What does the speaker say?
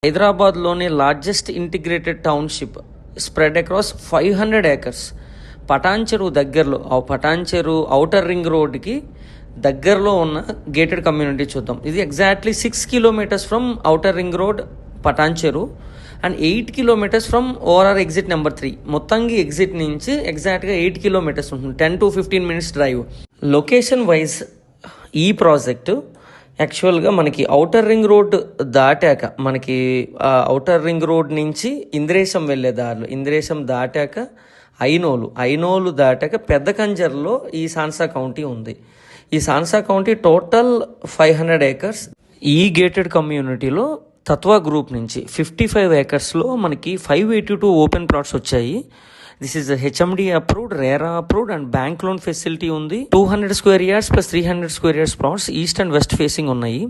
హైదరాబాద్లోని largest integrated township spread across 500 acres. Patancheru దగ్గరలో, పటాన్ చెరువు ఔటర్ రింగ్ రోడ్కి దగ్గరలో ఉన్న గేటెడ్ కమ్యూనిటీ చూద్దాం. ఇది exactly 6 kilometers from outer ring road Patancheru and 8 kilometers from ORR exit number 3. మొత్తంగా ఎగ్జిట్ నుంచి ఎగ్జాక్ట్గా 8 kilometers ఉంటుంది. 10 to 15 minutes drive. Location wise ఈ ప్రాజెక్టు యాక్చువల్గా మనకి ఔటర్ రింగ్ రోడ్ దాటాక, మనకి ఔటర్ రింగ్ రోడ్ నుంచి ఇంద్రేశం వెళ్ళే దారిలో, ఇంద్రేశం దాటాక ఐనోలు దాటాక పెద్ద కంజర్లో ఈ సాన్సా కౌంటీ ఉంది. ఈ సాన్సా కౌంటీ టోటల్ 500 acres. ఈ గేటెడ్ కమ్యూనిటీలో తత్వా గ్రూప్ నుంచి 55 acresలో మనకి 582 ఓపెన్ ప్లాట్స్ వచ్చాయి. This is HMD approved, RERA approved and bank loan facility ఉంది. 200 square yards plus 300 square yards plots east and west facing ఉన్నాయి.